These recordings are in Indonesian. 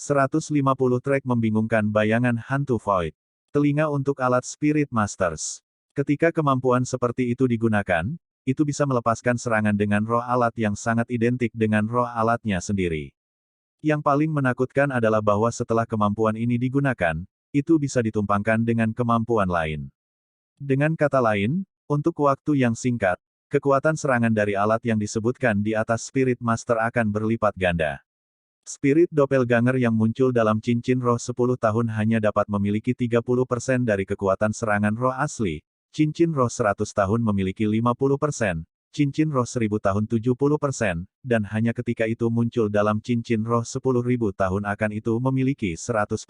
150 trek membingungkan bayangan hantu Void. Telinga untuk alat Spirit Masters. Ketika kemampuan seperti itu digunakan, itu bisa melepaskan serangan dengan roh alat yang sangat identik dengan roh alatnya sendiri. Yang paling menakutkan adalah bahwa setelah kemampuan ini digunakan, itu bisa ditumpangkan dengan kemampuan lain. Dengan kata lain, untuk waktu yang singkat, kekuatan serangan dari alat yang disebutkan di atas Spirit Master akan berlipat ganda. Spirit Doppelganger yang muncul dalam cincin roh 10 tahun hanya dapat memiliki 30% dari kekuatan serangan roh asli, cincin roh 100 tahun memiliki 50%, cincin roh 1000 tahun 70%, dan hanya ketika itu muncul dalam cincin roh 10.000 tahun akan itu memiliki 100%.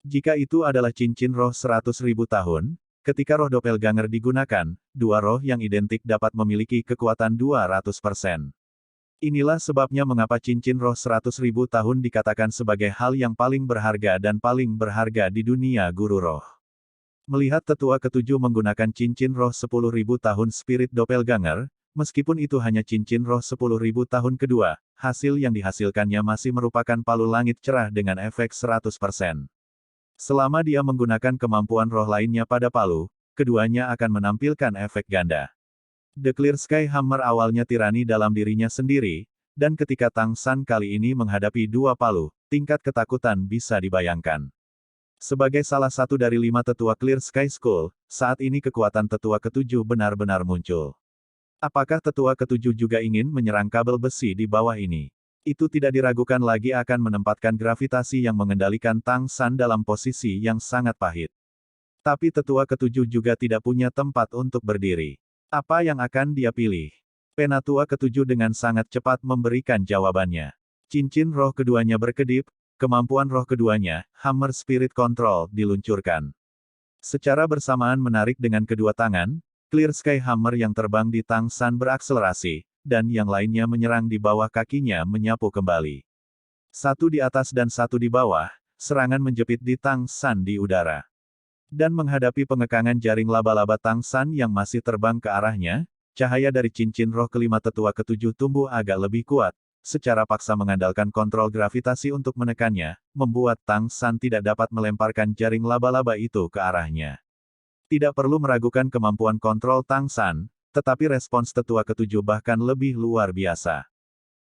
Jika itu adalah cincin roh 100.000 tahun, ketika roh Doppelganger digunakan, dua roh yang identik dapat memiliki kekuatan 200%. Inilah sebabnya mengapa cincin roh 100.000 tahun dikatakan sebagai hal yang paling berharga dan paling berharga di dunia guru roh. Melihat tetua ketujuh menggunakan cincin roh 10.000 tahun Spirit Doppelganger, meskipun itu hanya cincin roh 10.000 tahun kedua, hasil yang dihasilkannya masih merupakan palu langit cerah dengan efek 100%. Selama dia menggunakan kemampuan roh lainnya pada palu, keduanya akan menampilkan efek ganda. The Clear Sky Hammer awalnya tirani dalam dirinya sendiri, dan ketika Tang San kali ini menghadapi dua palu, tingkat ketakutan bisa dibayangkan. Sebagai salah satu dari 5 tetua Clear Sky School, saat ini kekuatan tetua ketujuh benar-benar muncul. Apakah tetua ketujuh juga ingin menyerang kabel besi di bawah ini? Itu tidak diragukan lagi akan menempatkan gravitasi yang mengendalikan Tang San dalam posisi yang sangat pahit. Tapi tetua ketujuh juga tidak punya tempat untuk berdiri. Apa yang akan dia pilih? Penatua ketujuh dengan sangat cepat memberikan jawabannya. Cincin roh keduanya berkedip, kemampuan roh keduanya, Hammer Spirit Control, diluncurkan. Secara bersamaan menarik dengan kedua tangan, Clear Sky Hammer yang terbang di Tang San berakselerasi, dan yang lainnya menyerang di bawah kakinya menyapu kembali. Satu di atas dan satu di bawah, serangan menjepit di Tang San di udara. Dan menghadapi pengekangan jaring laba-laba Tang San yang masih terbang ke arahnya, cahaya dari cincin roh kelima tetua ketujuh tumbuh agak lebih kuat, secara paksa mengandalkan kontrol gravitasi untuk menekannya, membuat Tang San tidak dapat melemparkan jaring laba-laba itu ke arahnya. Tidak perlu meragukan kemampuan kontrol Tang San, tetapi respons tetua ketujuh bahkan lebih luar biasa.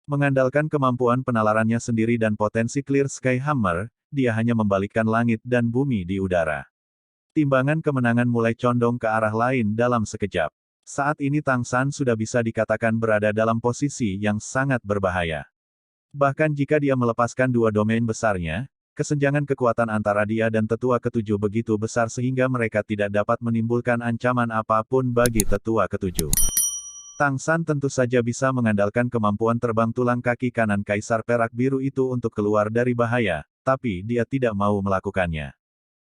Mengandalkan kemampuan penalarannya sendiri dan potensi Clear Sky Hammer, dia hanya membalikkan langit dan bumi di udara. Timbangan kemenangan mulai condong ke arah lain dalam sekejap. Saat ini Tang San sudah bisa dikatakan berada dalam posisi yang sangat berbahaya. Bahkan jika dia melepaskan dua domain besarnya, kesenjangan kekuatan antara dia dan tetua ketujuh begitu besar sehingga mereka tidak dapat menimbulkan ancaman apapun bagi tetua ketujuh. Tang San tentu saja bisa mengandalkan kemampuan terbang tulang kaki kanan Kaisar Perak Biru itu untuk keluar dari bahaya, tapi dia tidak mau melakukannya.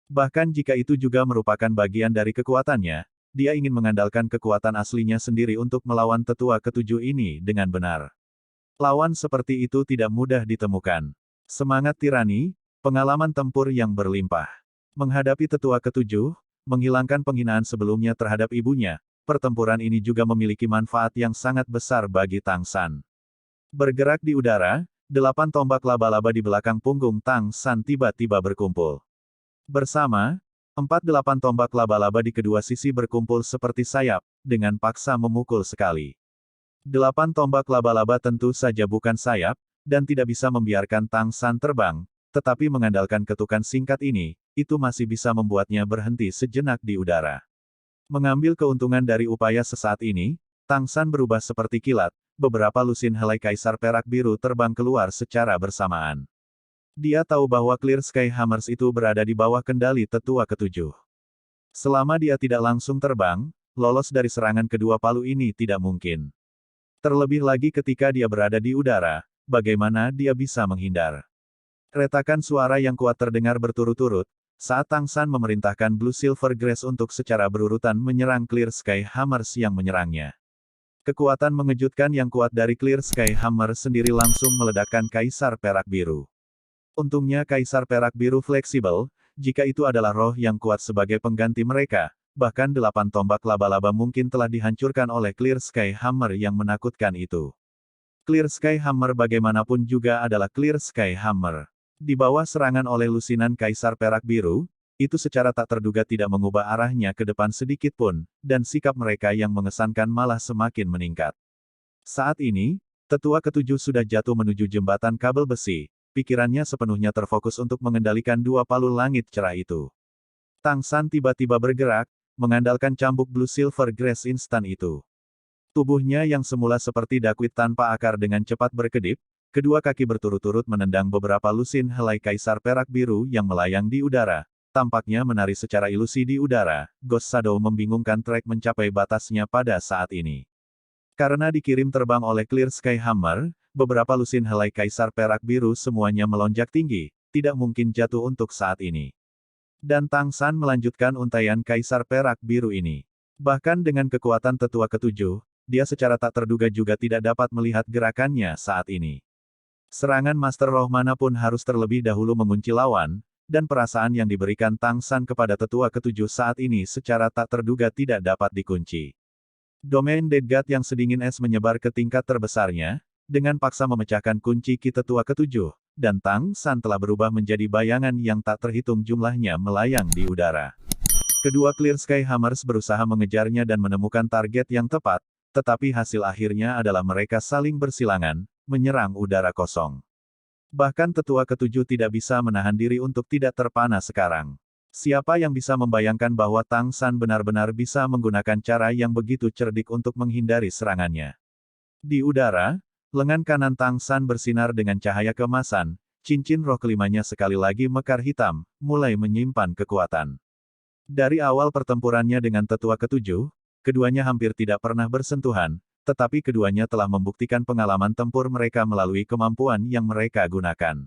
Bahkan jika itu juga merupakan bagian dari kekuatannya, dia ingin mengandalkan kekuatan aslinya sendiri untuk melawan tetua ketujuh ini dengan benar. Lawan seperti itu tidak mudah ditemukan. Semangat tirani, pengalaman tempur yang berlimpah. Menghadapi tetua ketujuh, menghilangkan penghinaan sebelumnya terhadap ibunya, pertempuran ini juga memiliki manfaat yang sangat besar bagi Tang San. Bergerak di udara, 8 tombak laba-laba di belakang punggung Tang San tiba-tiba berkumpul. Bersama, 48 tombak laba-laba di kedua sisi berkumpul seperti sayap, dengan paksa memukul sekali. 8 tombak laba-laba tentu saja bukan sayap, dan tidak bisa membiarkan Tang San terbang, tetapi mengandalkan ketukan singkat ini, itu masih bisa membuatnya berhenti sejenak di udara. Mengambil keuntungan dari upaya sesaat ini, Tang San berubah seperti kilat, beberapa lusin helai Kaisar Perak Biru terbang keluar secara bersamaan. Dia tahu bahwa Clear Sky Hammers itu berada di bawah kendali tetua ketujuh. Selama dia tidak langsung terbang, lolos dari serangan kedua palu ini tidak mungkin. Terlebih lagi ketika dia berada di udara, bagaimana dia bisa menghindar? Retakan suara yang kuat terdengar berturut-turut, saat Tang San memerintahkan Blue Silver Grace untuk secara berurutan menyerang Clear Sky Hammers yang menyerangnya. Kekuatan mengejutkan yang kuat dari Clear Sky Hammer sendiri langsung meledakkan Kaisar Perak Biru. Untungnya Kaisar Perak Biru fleksibel, jika itu adalah roh yang kuat sebagai pengganti mereka, bahkan 8 tombak laba-laba mungkin telah dihancurkan oleh Clear Sky Hammer yang menakutkan itu. Clear Sky Hammer bagaimanapun juga adalah Clear Sky Hammer. Di bawah serangan oleh lusinan Kaisar Perak Biru, itu secara tak terduga tidak mengubah arahnya ke depan sedikit pun, dan sikap mereka yang mengesankan malah semakin meningkat. Saat ini, tetua ketujuh sudah jatuh menuju jembatan kabel besi, pikirannya sepenuhnya terfokus untuk mengendalikan dua palu langit cerah itu. Tang San tiba-tiba bergerak, mengandalkan cambuk Blue Silver Grass instan itu. Tubuhnya yang semula seperti dakwit tanpa akar dengan cepat berkedip, kedua kaki berturut-turut menendang beberapa lusin helai Kaisar Perak Biru yang melayang di udara. Tampaknya menari secara ilusi di udara, Ghost Shadow membingungkan trek mencapai batasnya pada saat ini. Karena dikirim terbang oleh Clear Sky Hammer, beberapa lusin helai Kaisar Perak Biru semuanya melonjak tinggi, tidak mungkin jatuh untuk saat ini. Dan Tang San melanjutkan untaian Kaisar Perak Biru ini. Bahkan dengan kekuatan tetua ketujuh, dia secara tak terduga juga tidak dapat melihat gerakannya saat ini. Serangan Master Roh manapun harus terlebih dahulu mengunci lawan, dan perasaan yang diberikan Tang San kepada tetua ketujuh saat ini secara tak terduga tidak dapat dikunci. Domain Dead God yang sedingin es menyebar ke tingkat terbesarnya, dengan paksa memecahkan kunci ki tetua ketujuh, dan Tang San telah berubah menjadi bayangan yang tak terhitung jumlahnya melayang di udara. Kedua Clear Sky Hammers berusaha mengejarnya dan menemukan target yang tepat, tetapi hasil akhirnya adalah mereka saling bersilangan, menyerang udara kosong. Bahkan tetua ketujuh tidak bisa menahan diri untuk tidak terpana sekarang. Siapa yang bisa membayangkan bahwa Tang San benar-benar bisa menggunakan cara yang begitu cerdik untuk menghindari serangannya. Di udara, lengan kanan Tang San bersinar dengan cahaya keemasan, cincin roh kelimanya sekali lagi mekar hitam, mulai menyimpan kekuatan. Dari awal pertempurannya dengan tetua ketujuh, keduanya hampir tidak pernah bersentuhan, tetapi keduanya telah membuktikan pengalaman tempur mereka melalui kemampuan yang mereka gunakan.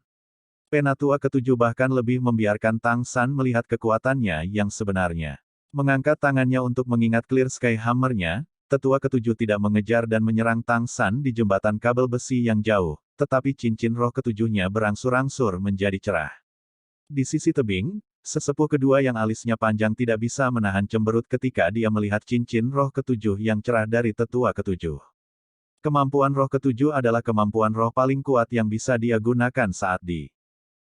Penatua ketujuh bahkan lebih membiarkan Tang San melihat kekuatannya yang sebenarnya. Mengangkat tangannya untuk mengingat Clear Sky Hammer-nya, tetua ketujuh tidak mengejar dan menyerang Tang San di jembatan kabel besi yang jauh, tetapi cincin roh ketujuhnya berangsur-angsur menjadi cerah. Di sisi tebing, sesepuh kedua yang alisnya panjang tidak bisa menahan cemberut ketika dia melihat cincin roh ketujuh yang cerah dari tetua ketujuh. Kemampuan roh ketujuh adalah kemampuan roh paling kuat yang bisa dia gunakan saat di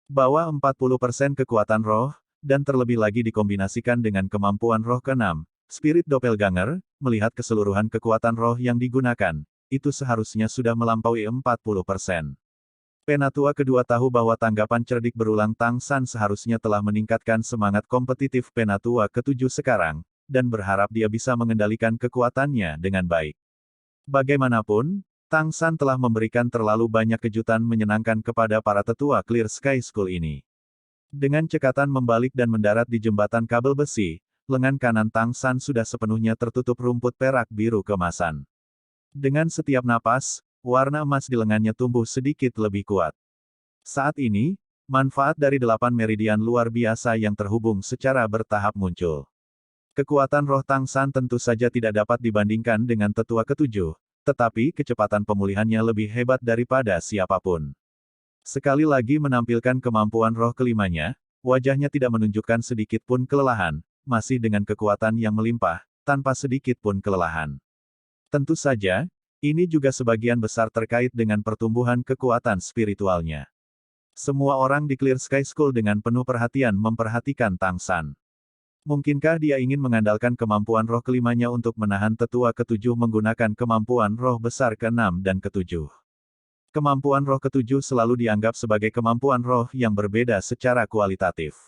bawah 40% kekuatan roh, dan terlebih lagi dikombinasikan dengan kemampuan roh keenam, Spirit Doppelganger, melihat keseluruhan kekuatan roh yang digunakan, itu seharusnya sudah melampaui 40%. Penatua kedua tahu bahwa tanggapan cerdik berulang Tang San seharusnya telah meningkatkan semangat kompetitif Penatua ketujuh sekarang, dan berharap dia bisa mengendalikan kekuatannya dengan baik. Bagaimanapun, Tang San telah memberikan terlalu banyak kejutan menyenangkan kepada para tetua Clear Sky School ini. Dengan cekatan membalik dan mendarat di jembatan kabel besi, lengan kanan Tang San sudah sepenuhnya tertutup rumput perak biru keemasan. Dengan setiap napas, warna emas di lengannya tumbuh sedikit lebih kuat. Saat ini, manfaat dari 8 meridian luar biasa yang terhubung secara bertahap muncul. Kekuatan roh Tang San tentu saja tidak dapat dibandingkan dengan tetua ketujuh, tetapi kecepatan pemulihannya lebih hebat daripada siapapun. Sekali lagi menampilkan kemampuan roh kelimanya, wajahnya tidak menunjukkan sedikit pun kelelahan, masih dengan kekuatan yang melimpah, tanpa sedikit pun kelelahan. Tentu saja, ini juga sebagian besar terkait dengan pertumbuhan kekuatan spiritualnya. Semua orang di Clear Sky School dengan penuh perhatian memperhatikan Tang San. Mungkinkah dia ingin mengandalkan kemampuan roh kelimanya untuk menahan tetua ketujuh menggunakan kemampuan roh besar keenam dan ketujuh? Kemampuan roh ketujuh selalu dianggap sebagai kemampuan roh yang berbeda secara kualitatif.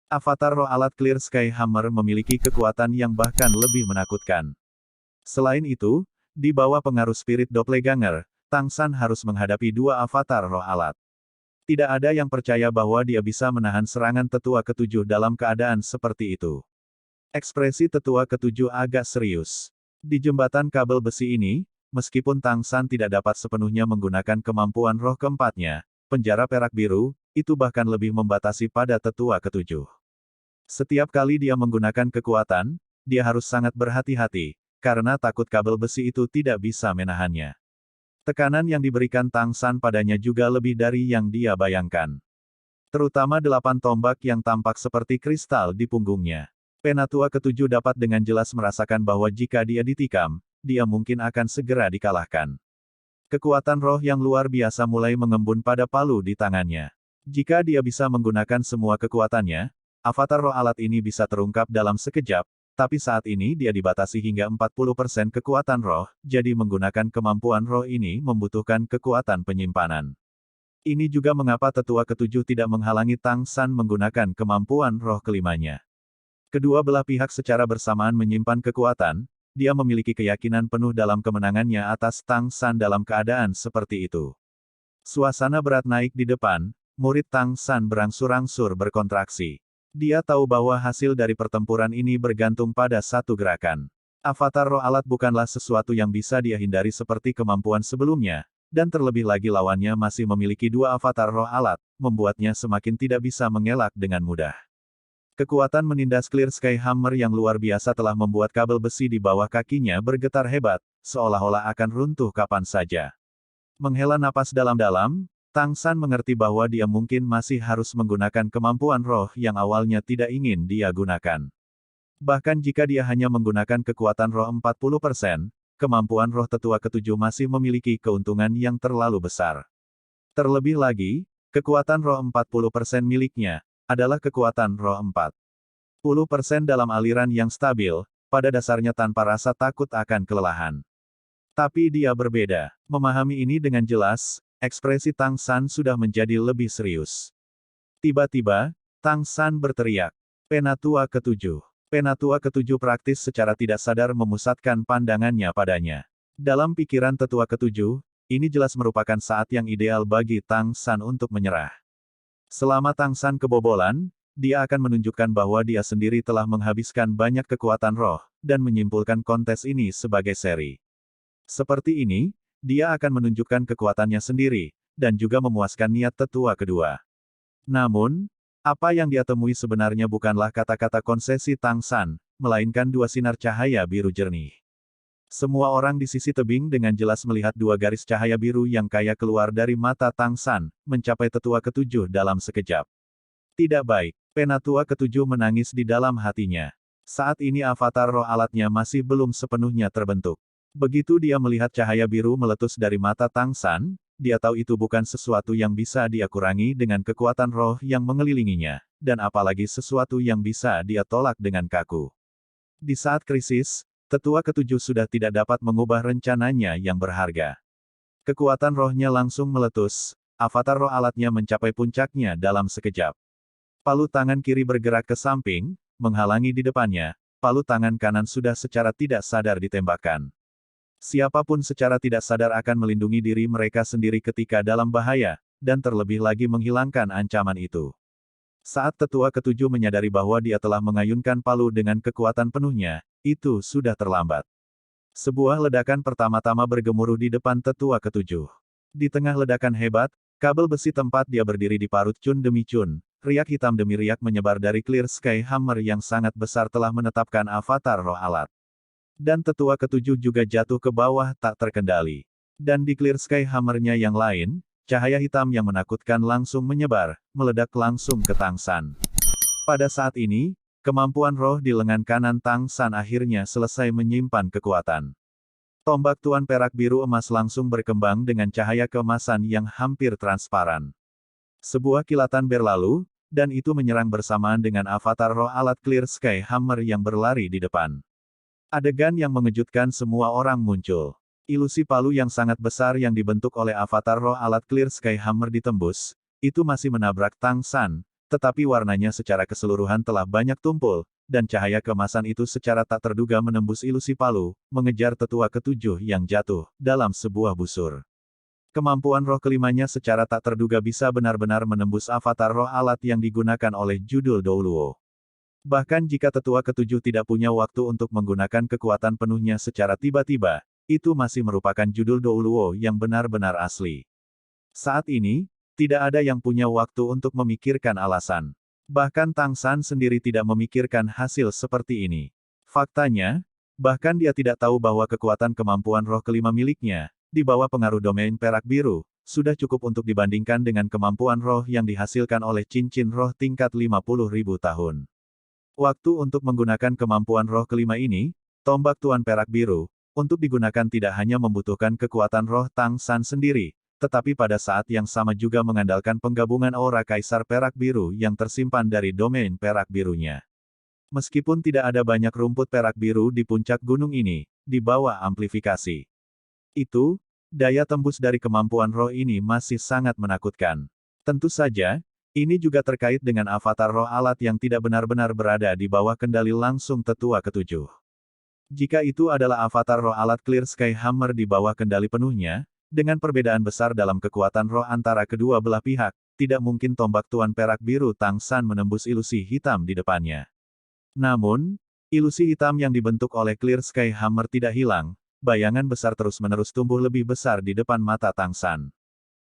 Avatar roh alat Clear Sky Hammer memiliki kekuatan yang bahkan lebih menakutkan. Selain itu, di bawah pengaruh Spirit Doppelganger, Tang San harus menghadapi dua avatar roh alat. Tidak ada yang percaya bahwa dia bisa menahan serangan tetua ketujuh dalam keadaan seperti itu. Ekspresi tetua ketujuh agak serius. Di jembatan kabel besi ini, meskipun Tang San tidak dapat sepenuhnya menggunakan kemampuan roh keempatnya, penjara perak biru, itu bahkan lebih membatasi pada tetua ketujuh. Setiap kali dia menggunakan kekuatan, dia harus sangat berhati-hati, karena takut kabel besi itu tidak bisa menahannya. Tekanan yang diberikan Tang San padanya juga lebih dari yang dia bayangkan. Terutama 8 tombak yang tampak seperti kristal di punggungnya. Penatua ketujuh dapat dengan jelas merasakan bahwa jika dia ditikam, dia mungkin akan segera dikalahkan. Kekuatan roh yang luar biasa mulai mengembun pada palu di tangannya. Jika dia bisa menggunakan semua kekuatannya, avatar roh alat ini bisa terungkap dalam sekejap, tapi saat ini dia dibatasi hingga 40% kekuatan roh, jadi menggunakan kemampuan roh ini membutuhkan kekuatan penyimpanan. Ini juga mengapa tetua ketujuh tidak menghalangi Tang San menggunakan kemampuan roh kelimanya. Kedua belah pihak secara bersamaan menyimpan kekuatan, dia memiliki keyakinan penuh dalam kemenangannya atas Tang San dalam keadaan seperti itu. Suasana berat naik di depan, murid Tang San berangsur-angsur berkontraksi. Dia tahu bahwa hasil dari pertempuran ini bergantung pada satu gerakan. Avatar roh alat bukanlah sesuatu yang bisa dia hindari seperti kemampuan sebelumnya, dan terlebih lagi lawannya masih memiliki dua avatar roh alat, membuatnya semakin tidak bisa mengelak dengan mudah. Kekuatan menindas Clear Sky Hammer yang luar biasa telah membuat kabel besi di bawah kakinya bergetar hebat, seolah-olah akan runtuh kapan saja. Menghela napas dalam-dalam, Tang San mengerti bahwa dia mungkin masih harus menggunakan kemampuan roh yang awalnya tidak ingin dia gunakan. Bahkan jika dia hanya menggunakan kekuatan roh 40%, kemampuan roh tetua ketujuh masih memiliki keuntungan yang terlalu besar. Terlebih lagi, kekuatan roh 40% miliknya adalah kekuatan roh 40% dalam aliran yang stabil, pada dasarnya tanpa rasa takut akan kelelahan. Tapi dia berbeda. Memahami ini dengan jelas, ekspresi Tang San sudah menjadi lebih serius. Tiba-tiba, Tang San berteriak, "Penatua ketujuh." Penatua ketujuh praktis secara tidak sadar memusatkan pandangannya padanya. Dalam pikiran tetua ketujuh, ini jelas merupakan saat yang ideal bagi Tang San untuk menyerah. Selama Tang San kebobolan, dia akan menunjukkan bahwa dia sendiri telah menghabiskan banyak kekuatan roh, dan menyimpulkan kontes ini sebagai seri. Seperti ini, dia akan menunjukkan kekuatannya sendiri, dan juga memuaskan niat tetua kedua. Namun, apa yang dia temui sebenarnya bukanlah kata-kata konsesi Tang San, melainkan dua sinar cahaya biru jernih. Semua orang di sisi tebing dengan jelas melihat dua garis cahaya biru yang kaya keluar dari mata Tang San, mencapai tetua ketujuh dalam sekejap. Tidak baik, penatua ketujuh menangis di dalam hatinya. Saat ini avatar roh alatnya masih belum sepenuhnya terbentuk. Begitu dia melihat cahaya biru meletus dari mata Tang San, dia tahu itu bukan sesuatu yang bisa dia kurangi dengan kekuatan roh yang mengelilinginya, dan apalagi sesuatu yang bisa dia tolak dengan kaku. Di saat krisis, tetua ketujuh sudah tidak dapat mengubah rencananya yang berharga. Kekuatan rohnya langsung meletus, avatar roh alatnya mencapai puncaknya dalam sekejap. Palu tangan kiri bergerak ke samping, menghalangi di depannya, palu tangan kanan sudah secara tidak sadar ditembakkan. Siapapun secara tidak sadar akan melindungi diri mereka sendiri ketika dalam bahaya, dan terlebih lagi menghilangkan ancaman itu. Saat tetua ketujuh menyadari bahwa dia telah mengayunkan palu dengan kekuatan penuhnya, itu sudah terlambat. Sebuah ledakan pertama-tama bergemuruh di depan tetua ketujuh. Di tengah ledakan hebat, kabel besi tempat dia berdiri diparut cun demi cun, riak hitam demi riak menyebar dari Clear Sky Hammer yang sangat besar telah menetapkan avatar roh alat. Dan tetua ketujuh juga jatuh ke bawah tak terkendali. Dan di Clear Sky Hammer-nya yang lain, cahaya hitam yang menakutkan langsung menyebar, meledak langsung ke Tang San. Pada saat ini, kemampuan roh di lengan kanan Tang San akhirnya selesai menyimpan kekuatan. Tombak tuan perak biru emas langsung berkembang dengan cahaya keemasan yang hampir transparan. Sebuah kilatan berlalu, dan itu menyerang bersamaan dengan avatar roh alat Clear Sky Hammer yang berlari di depan. Adegan yang mengejutkan semua orang muncul. Ilusi palu yang sangat besar yang dibentuk oleh avatar roh alat Clear Sky Hammer ditembus, itu masih menabrak Tang San, tetapi warnanya secara keseluruhan telah banyak tumpul, dan cahaya keemasan itu secara tak terduga menembus ilusi palu, mengejar tetua ketujuh yang jatuh dalam sebuah busur. Kemampuan roh kelimanya secara tak terduga bisa benar-benar menembus avatar roh alat yang digunakan oleh Judul Douluo. Bahkan jika tetua ketujuh tidak punya waktu untuk menggunakan kekuatan penuhnya secara tiba-tiba, itu masih merupakan Judul Douluo yang benar-benar asli. Saat ini, tidak ada yang punya waktu untuk memikirkan alasan. Bahkan Tang San sendiri tidak memikirkan hasil seperti ini. Faktanya, bahkan dia tidak tahu bahwa kekuatan kemampuan roh kelima miliknya, di bawah pengaruh domain perak biru, sudah cukup untuk dibandingkan dengan kemampuan roh yang dihasilkan oleh cincin roh tingkat 50.000 tahun. Waktu untuk menggunakan kemampuan roh kelima ini, tombak tuan perak biru, untuk digunakan tidak hanya membutuhkan kekuatan roh Tang San sendiri, tetapi pada saat yang sama juga mengandalkan penggabungan aura Kaisar Perak Biru yang tersimpan dari domain perak birunya. Meskipun tidak ada banyak rumput perak biru di puncak gunung ini, di bawah amplifikasi itu, daya tembus dari kemampuan roh ini masih sangat menakutkan. Tentu saja, ini juga terkait dengan avatar roh alat yang tidak benar-benar berada di bawah kendali langsung tetua ketujuh. Jika itu adalah avatar roh alat Clear Sky Hammer di bawah kendali penuhnya, dengan perbedaan besar dalam kekuatan roh antara kedua belah pihak, tidak mungkin tombak Tuan Perak Biru Tang San menembus ilusi hitam di depannya. Namun, ilusi hitam yang dibentuk oleh Clear Sky Hammer tidak hilang, bayangan besar terus-menerus tumbuh lebih besar di depan mata Tang San.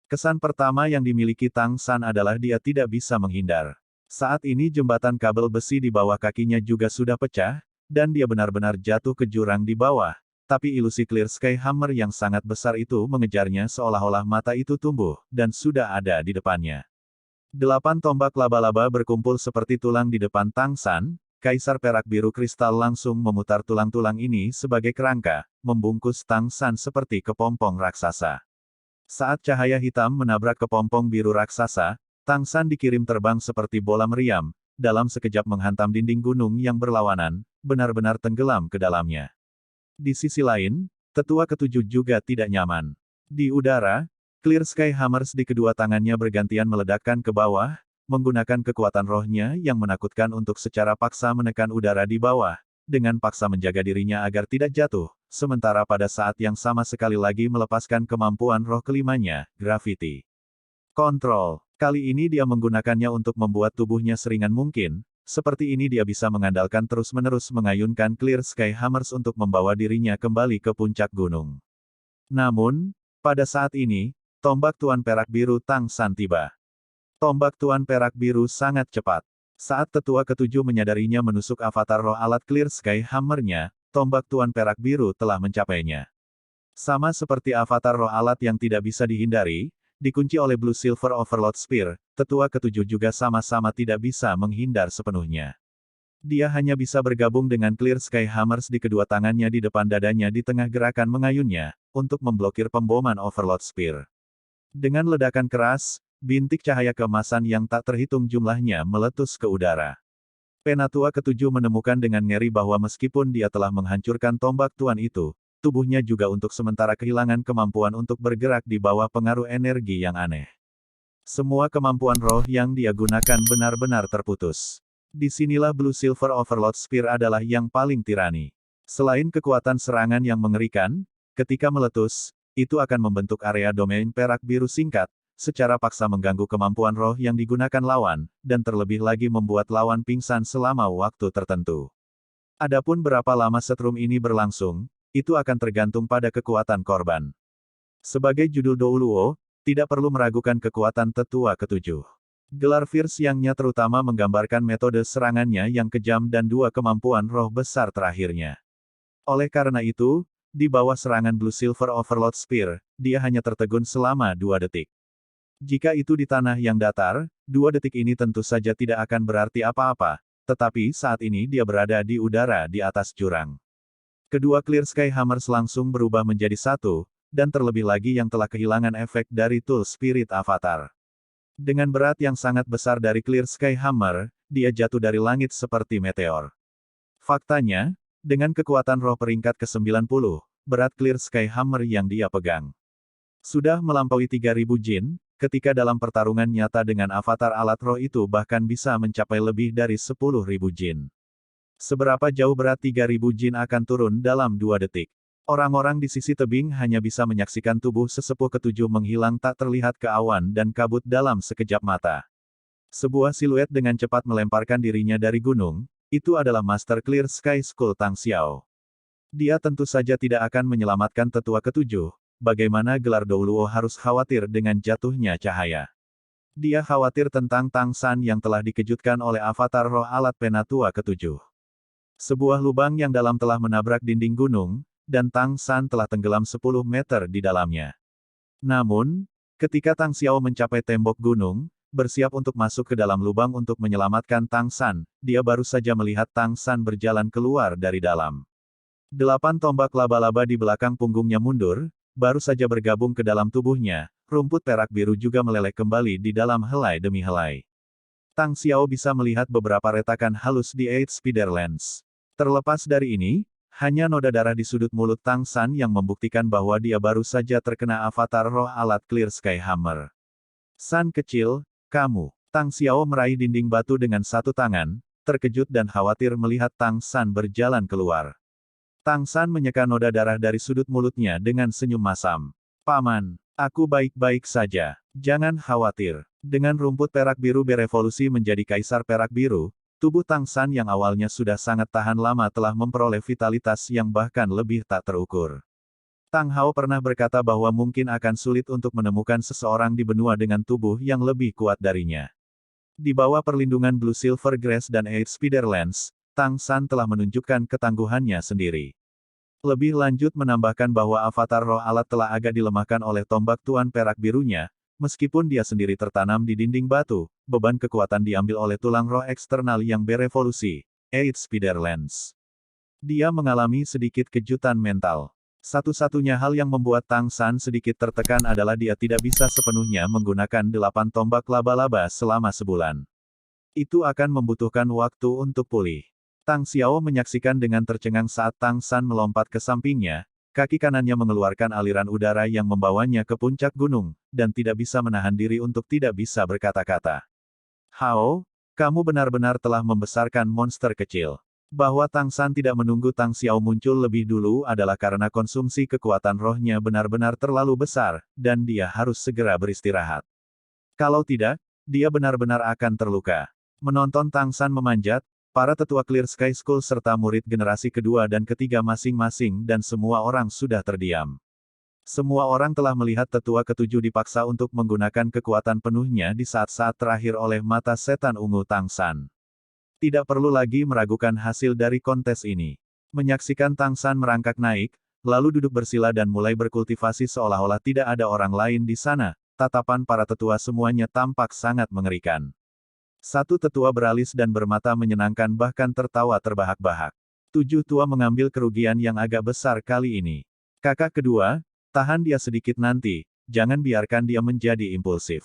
Kesan pertama yang dimiliki Tang San adalah dia tidak bisa menghindar. Saat ini jembatan kabel besi di bawah kakinya juga sudah pecah, dan dia benar-benar jatuh ke jurang di bawah, tapi ilusi Clear Sky Hammer yang sangat besar itu mengejarnya seolah-olah mata itu tumbuh, dan sudah ada di depannya. 8 tombak laba-laba berkumpul seperti tulang di depan Tang San. Kaisar Perak Biru Kristal langsung memutar tulang-tulang ini sebagai kerangka, membungkus Tang San seperti kepompong raksasa. Saat cahaya hitam menabrak kepompong biru raksasa, Tang San dikirim terbang seperti bola meriam, dalam sekejap menghantam dinding gunung yang berlawanan, benar-benar tenggelam ke dalamnya. Di sisi lain, tetua ketujuh juga tidak nyaman. Di udara, Clear Sky Hammers di kedua tangannya bergantian meledakkan ke bawah, menggunakan kekuatan rohnya yang menakutkan untuk secara paksa menekan udara di bawah, dengan paksa menjaga dirinya agar tidak jatuh, sementara pada saat yang sama sekali lagi melepaskan kemampuan roh kelimanya, Gravity Control. Kali ini dia menggunakannya untuk membuat tubuhnya seringan mungkin, seperti ini dia bisa mengandalkan terus-menerus mengayunkan Clear Sky Hammers untuk membawa dirinya kembali ke puncak gunung. Namun, pada saat ini, tombak Tuan Perak Biru Tang San tiba. Tombak Tuan Perak Biru sangat cepat. Saat tetua ketujuh menyadarinya menusuk avatar roh alat Clear Sky Hammer-nya, tombak Tuan Perak Biru telah mencapainya. Sama seperti avatar roh alat yang tidak bisa dihindari, dikunci oleh Blue Silver Overload Spear, tetua ketujuh juga sama-sama tidak bisa menghindar sepenuhnya. Dia hanya bisa bergabung dengan Clear Sky Hammers di kedua tangannya di depan dadanya di tengah gerakan mengayunnya, untuk memblokir pemboman Overload Spear. Dengan ledakan keras, bintik cahaya keemasan yang tak terhitung jumlahnya meletus ke udara. Penatua ketujuh menemukan dengan ngeri bahwa meskipun dia telah menghancurkan tombak tuan itu, tubuhnya juga untuk sementara kehilangan kemampuan untuk bergerak di bawah pengaruh energi yang aneh. Semua kemampuan roh yang dia gunakan benar-benar terputus. Disinilah Blue Silver Overload Spear adalah yang paling tirani. Selain kekuatan serangan yang mengerikan, ketika meletus, itu akan membentuk area domain perak biru singkat, secara paksa mengganggu kemampuan roh yang digunakan lawan, dan terlebih lagi membuat lawan pingsan selama waktu tertentu. Adapun berapa lama setrum ini berlangsung, itu akan tergantung pada kekuatan korban. Sebagai judul Douluo, tidak perlu meragukan kekuatan tetua ketujuh. Gelar Fierce Yang-nya terutama menggambarkan metode serangannya yang kejam dan dua kemampuan roh besar terakhirnya. Oleh karena itu, di bawah serangan Blue Silver Overload Spear, dia hanya tertegun selama 2 detik. Jika itu di tanah yang datar, 2 detik ini tentu saja tidak akan berarti apa-apa, tetapi saat ini dia berada di udara di atas jurang. Kedua Clear Sky Hammers langsung berubah menjadi satu, dan terlebih lagi yang telah kehilangan efek dari Tool Spirit Avatar. Dengan berat yang sangat besar dari Clear Sky Hammer, dia jatuh dari langit seperti meteor. Faktanya, dengan kekuatan roh peringkat ke-90, berat Clear Sky Hammer yang dia pegang sudah melampaui 3000 jin, ketika dalam pertarungan nyata dengan avatar alat roh itu bahkan bisa mencapai lebih dari 10.000 jin. Seberapa jauh berat 3000 jin akan turun dalam 2 detik? Orang-orang di sisi tebing hanya bisa menyaksikan tubuh sesepuh ketujuh menghilang tak terlihat ke awan dan kabut dalam sekejap mata. Sebuah siluet dengan cepat melemparkan dirinya dari gunung, itu adalah Master Clear Sky Skull Tang Xiao. Dia tentu saja tidak akan menyelamatkan tetua ketujuh. Bagaimana gelar Douluo harus khawatir dengan jatuhnya cahaya? Dia khawatir tentang Tang San yang telah dikejutkan oleh avatar roh alat penatua ketujuh. Sebuah lubang yang dalam telah menabrak dinding gunung, dan Tang San telah tenggelam 10 meter di dalamnya. Namun, ketika Tang Xiao mencapai tembok gunung, bersiap untuk masuk ke dalam lubang untuk menyelamatkan Tang San, dia baru saja melihat Tang San berjalan keluar dari dalam. 8 tombak laba-laba di belakang punggungnya mundur, baru saja bergabung ke dalam tubuhnya, rumput perak biru juga meleleh kembali di dalam helai demi helai. Tang Xiao bisa melihat beberapa retakan halus di Eight Spider Lens. Terlepas dari ini, hanya noda darah di sudut mulut Tang San yang membuktikan bahwa dia baru saja terkena avatar roh alat Clear Sky Hammer. San kecil, kamu. Tang Xiao meraih dinding batu dengan satu tangan, terkejut dan khawatir melihat Tang San berjalan keluar. Tang San menyeka noda darah dari sudut mulutnya dengan senyum masam. Paman, aku baik-baik saja. Jangan khawatir. Dengan rumput perak biru berevolusi menjadi kaisar perak biru, tubuh Tang San yang awalnya sudah sangat tahan lama telah memperoleh vitalitas yang bahkan lebih tak terukur. Tang Hao pernah berkata bahwa mungkin akan sulit untuk menemukan seseorang di benua dengan tubuh yang lebih kuat darinya. Di bawah perlindungan Blue Silver Grace dan Eight Spider Lens, Tang San telah menunjukkan ketangguhannya sendiri. Lebih lanjut menambahkan bahwa avatar roh alat telah agak dilemahkan oleh tombak tuan perak birunya, meskipun dia sendiri tertanam di dinding batu, beban kekuatan diambil oleh tulang roh eksternal yang berevolusi, Eight Spider Lens. Dia mengalami sedikit kejutan mental. Satu-satunya hal yang membuat Tang San sedikit tertekan adalah dia tidak bisa sepenuhnya menggunakan 8 tombak laba-laba selama sebulan. Itu akan membutuhkan waktu untuk pulih. Tang Xiao menyaksikan dengan tercengang saat Tang San melompat ke sampingnya, kaki kanannya mengeluarkan aliran udara yang membawanya ke puncak gunung, dan tidak bisa menahan diri untuk tidak bisa berkata-kata. Hao, kamu benar-benar telah membesarkan monster kecil. Bahwa Tang San tidak menunggu Tang Xiao muncul lebih dulu adalah karena konsumsi kekuatan rohnya benar-benar terlalu besar, dan dia harus segera beristirahat. Kalau tidak, dia benar-benar akan terluka. Menonton Tang San memanjat, para tetua Clear Sky School serta murid generasi kedua dan ketiga masing-masing dan semua orang sudah terdiam. Semua orang telah melihat tetua ketujuh dipaksa untuk menggunakan kekuatan penuhnya di saat-saat terakhir oleh mata setan ungu Tang San. Tidak perlu lagi meragukan hasil dari kontes ini. Menyaksikan Tang San merangkak naik, lalu duduk bersila dan mulai berkultivasi seolah-olah tidak ada orang lain di sana, tatapan para tetua semuanya tampak sangat mengerikan. Satu tetua beralis dan bermata menyenangkan bahkan tertawa terbahak-bahak. 7 tua mengambil kerugian yang agak besar kali ini. Kakak kedua, tahan dia sedikit nanti, jangan biarkan dia menjadi impulsif.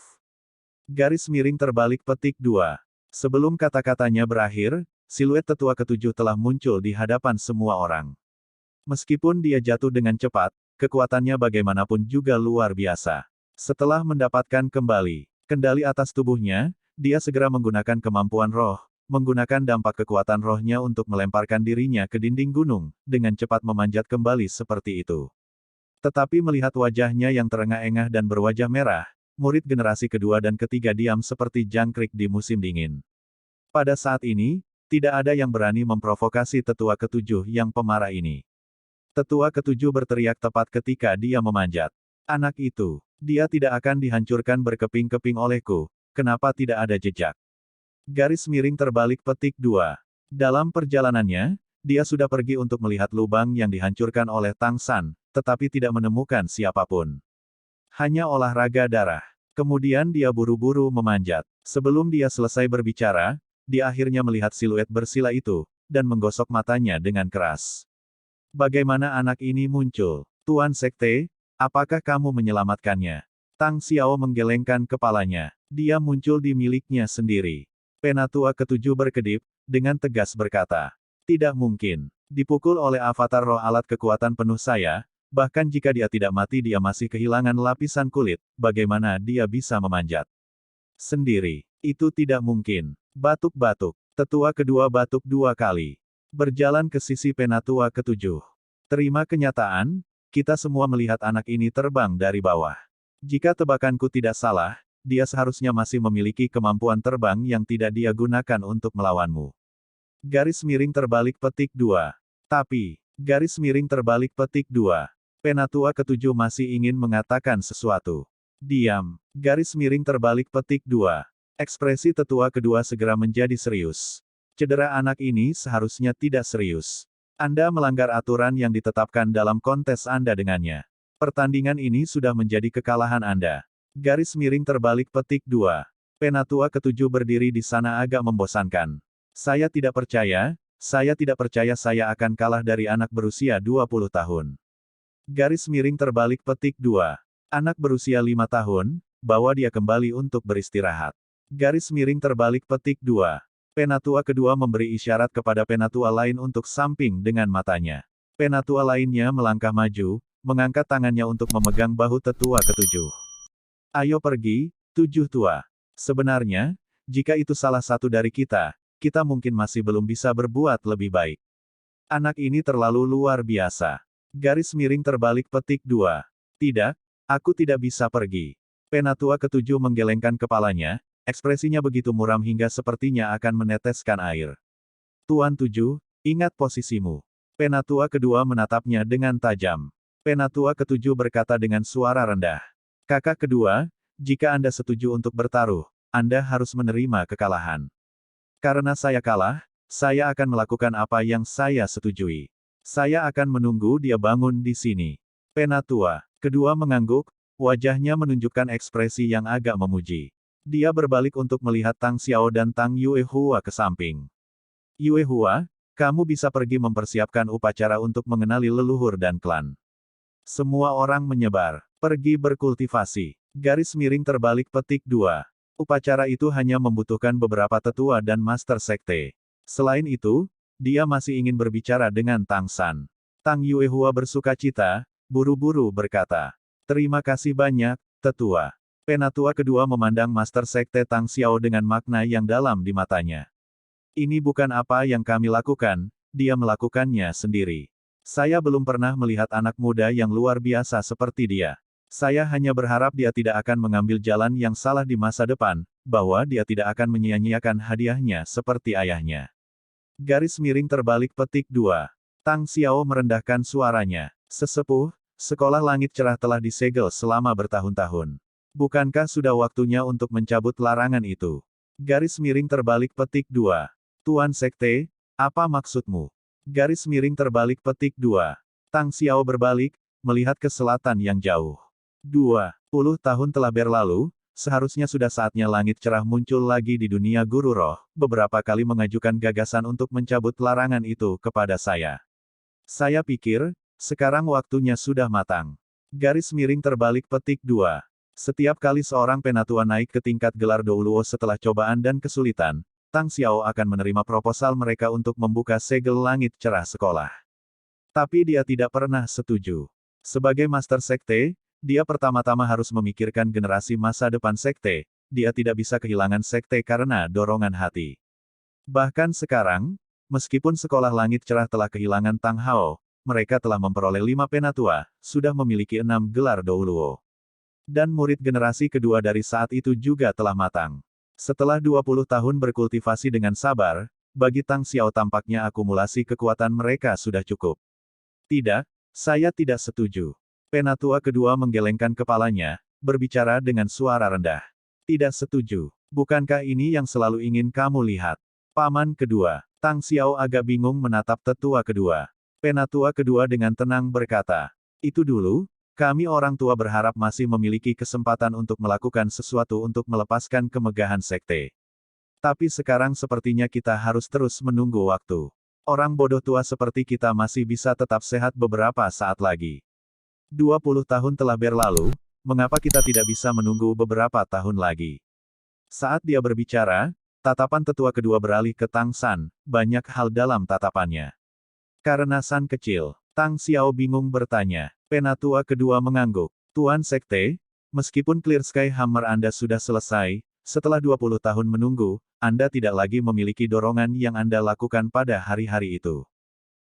Garis miring terbalik petik 2. Sebelum kata-katanya berakhir, siluet tetua ketujuh telah muncul di hadapan semua orang. Meskipun dia jatuh dengan cepat, kekuatannya bagaimanapun juga luar biasa. Setelah mendapatkan kembali kendali atas tubuhnya, dia segera menggunakan kemampuan roh, menggunakan dampak kekuatan rohnya untuk melemparkan dirinya ke dinding gunung, dengan cepat memanjat kembali seperti itu. Tetapi melihat wajahnya yang terengah-engah dan berwajah merah, murid generasi kedua dan ketiga diam seperti jangkrik di musim dingin. Pada saat ini, tidak ada yang berani memprovokasi tetua ketujuh yang pemarah ini. Tetua ketujuh berteriak tepat ketika dia memanjat. Anak itu, dia tidak akan dihancurkan berkeping-keping olehku, kenapa tidak ada jejak? Garis miring terbalik petik 2. Dalam perjalanannya, dia sudah pergi untuk melihat lubang yang dihancurkan oleh Tang San, tetapi tidak menemukan siapapun. Hanya olahraga darah. Kemudian dia buru-buru memanjat. Sebelum dia selesai berbicara, dia akhirnya melihat siluet bersila itu, dan menggosok matanya dengan keras. Bagaimana anak ini muncul? Tuan Sekte, apakah kamu menyelamatkannya? Tang Xiao menggelengkan kepalanya. Dia muncul di miliknya sendiri. Penatua ketujuh berkedip, dengan tegas berkata. Tidak mungkin. Dipukul oleh avatar roh alat kekuatan penuh saya, bahkan jika dia tidak mati dia masih kehilangan lapisan kulit, bagaimana dia bisa memanjat? Sendiri. Itu tidak mungkin. Batuk-batuk. Tetua kedua batuk 2 kali. Berjalan ke sisi penatua ketujuh. Terima kenyataan, kita semua melihat anak ini terbang dari bawah. Jika tebakanku tidak salah, dia seharusnya masih memiliki kemampuan terbang yang tidak dia gunakan untuk melawanmu. Garis miring terbalik petik 2. Tapi, garis miring terbalik petik 2. Penatua ketujuh masih ingin mengatakan sesuatu. Diam. Garis miring terbalik petik 2. Ekspresi tetua kedua segera menjadi serius. Cedera anak ini seharusnya tidak serius. Anda melanggar aturan yang ditetapkan dalam kontes Anda dengannya. Pertandingan ini sudah menjadi kekalahan Anda. Garis miring terbalik petik 2. Penatua ketujuh berdiri di sana agak membosankan. Saya tidak percaya saya akan kalah dari anak berusia 20 tahun. Garis miring terbalik petik 2. Anak berusia 5 tahun, bawa dia kembali untuk beristirahat. Garis miring terbalik petik 2. Penatua kedua memberi isyarat kepada penatua lain untuk samping dengan matanya. Penatua lainnya melangkah maju, mengangkat tangannya untuk memegang bahu tetua ketujuh. Ayo pergi, tujuh tua. Sebenarnya, jika itu salah satu dari kita mungkin masih belum bisa berbuat lebih baik. Anak ini terlalu luar biasa. Garis miring terbalik petik 2. Tidak, aku tidak bisa pergi. Penatua ketujuh menggelengkan kepalanya, ekspresinya begitu muram hingga sepertinya akan meneteskan air. Tuan tujuh, ingat posisimu. Penatua kedua menatapnya dengan tajam. Penatua ketujuh berkata dengan suara rendah. Kakak kedua, jika Anda setuju untuk bertaruh, Anda harus menerima kekalahan. Karena saya kalah, saya akan melakukan apa yang saya setujui. Saya akan menunggu dia bangun di sini. Penatua kedua mengangguk, wajahnya menunjukkan ekspresi yang agak memuji. Dia berbalik untuk melihat Tang Xiao dan Tang Yuehua ke samping. Yuehua, kamu bisa pergi mempersiapkan upacara untuk mengenali leluhur dan klan. Semua orang menyebar, pergi berkultivasi. Garis miring terbalik petik 2. Upacara itu hanya membutuhkan beberapa tetua dan master sekte. Selain itu, dia masih ingin berbicara dengan Tang San. Tang Yuehua bersukacita, buru-buru berkata. Terima kasih banyak, tetua. Penatua kedua memandang Master Sekte Tang Xiao dengan makna yang dalam di matanya. Ini bukan apa yang kami lakukan, dia melakukannya sendiri. Saya belum pernah melihat anak muda yang luar biasa seperti dia. Saya hanya berharap dia tidak akan mengambil jalan yang salah di masa depan, bahwa dia tidak akan menyia-nyiakan hadiahnya seperti ayahnya. Garis miring terbalik petik 2. Tang Xiao merendahkan suaranya. Sesepuh, sekolah langit cerah telah disegel selama bertahun-tahun. Bukankah sudah waktunya untuk mencabut larangan itu? Garis miring terbalik petik 2. Tuan Sekte, apa maksudmu? Garis miring terbalik petik 2. Tang Xiao berbalik, melihat ke selatan yang jauh. 20 tahun telah berlalu, seharusnya sudah saatnya langit cerah muncul lagi di dunia guru roh, beberapa kali mengajukan gagasan untuk mencabut larangan itu kepada saya. Saya pikir, sekarang waktunya sudah matang. Garis miring terbalik petik 2. Setiap kali seorang penatua naik ke tingkat gelar Douluo setelah cobaan dan kesulitan, Tang Xiao akan menerima proposal mereka untuk membuka segel langit cerah sekolah. Tapi dia tidak pernah setuju. Sebagai Master Sekte, dia pertama-tama harus memikirkan generasi masa depan Sekte, dia tidak bisa kehilangan Sekte karena dorongan hati. Bahkan sekarang, meskipun sekolah langit cerah telah kehilangan Tang Hao, mereka telah memperoleh 5 penatua, sudah memiliki 6 gelar Douluo. Dan murid generasi kedua dari saat itu juga telah matang. Setelah 20 tahun berkultivasi dengan sabar, bagi Tang Xiao tampaknya akumulasi kekuatan mereka sudah cukup. Tidak, saya tidak setuju. Penatua kedua menggelengkan kepalanya, berbicara dengan suara rendah. Tidak setuju. Bukankah ini yang selalu ingin kamu lihat? Paman kedua. Tang Xiao agak bingung menatap tetua kedua. Penatua kedua dengan tenang berkata, itu dulu, kami orang tua berharap masih memiliki kesempatan untuk melakukan sesuatu untuk melepaskan kemegahan sekte. Tapi sekarang sepertinya kita harus terus menunggu waktu. Orang bodoh tua seperti kita masih bisa tetap sehat beberapa saat lagi. 20 tahun telah berlalu, mengapa kita tidak bisa menunggu beberapa tahun lagi? Saat dia berbicara, tatapan tetua kedua beralih ke Tang San, banyak hal dalam tatapannya. Karena San kecil, Tang Xiao bingung bertanya. Penatua kedua mengangguk. Tuan Sekte, meskipun Clear Sky Hammer Anda sudah selesai, setelah 20 tahun menunggu, Anda tidak lagi memiliki dorongan yang Anda lakukan pada hari-hari itu.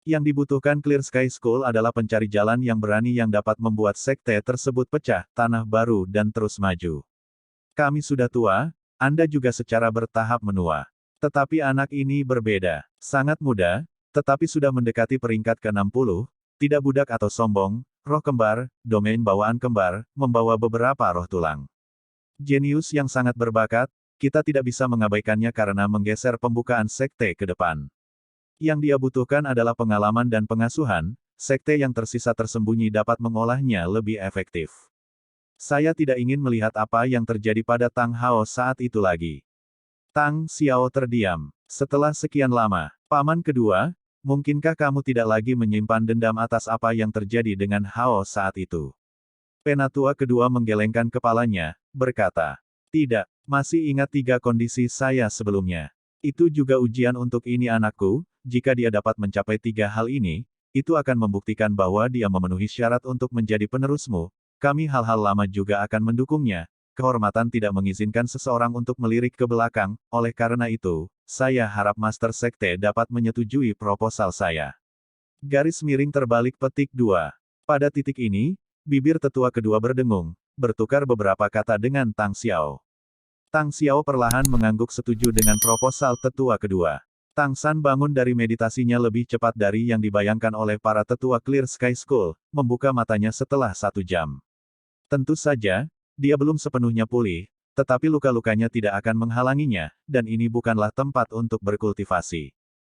Yang dibutuhkan Clear Sky School adalah pencari jalan yang berani yang dapat membuat sekte tersebut pecah, tanah baru dan terus maju. Kami sudah tua, Anda juga secara bertahap menua. Tetapi anak ini berbeda. Sangat muda, tetapi sudah mendekati peringkat ke-60, tidak budak atau sombong, roh kembar, domain bawaan kembar, membawa beberapa roh tulang. Jenius yang sangat berbakat, kita tidak bisa mengabaikannya karena menggeser pembukaan sekte ke depan. Yang dia butuhkan adalah pengalaman dan pengasuhan, sekte yang tersisa tersembunyi dapat mengolahnya lebih efektif. Saya tidak ingin melihat apa yang terjadi pada Tang Hao saat itu lagi. Tang Xiao terdiam. Setelah sekian lama, paman kedua, mungkinkah kamu tidak lagi menyimpan dendam atas apa yang terjadi dengan Hao saat itu? Penatua kedua menggelengkan kepalanya, berkata, "Tidak, masih ingat 3 kondisi saya sebelumnya. Itu juga ujian untuk ini anakku, jika dia dapat mencapai 3 hal ini, itu akan membuktikan bahwa dia memenuhi syarat untuk menjadi penerusmu. Kami hal-hal lama juga akan mendukungnya. Kehormatan tidak mengizinkan seseorang untuk melirik ke belakang, oleh karena itu, saya harap Master Sekte dapat menyetujui proposal saya." Garis miring terbalik petik 2. Pada titik ini, bibir tetua kedua berdengung, bertukar beberapa kata dengan Tang Xiao. Tang Xiao perlahan mengangguk setuju dengan proposal tetua kedua. Tang San bangun dari meditasinya lebih cepat dari yang dibayangkan oleh para tetua Clear Sky School, membuka matanya setelah 1 jam. Tentu saja, dia belum sepenuhnya pulih, tetapi luka-lukanya tidak akan menghalanginya, dan ini bukanlah tempat untuk berkultivasi.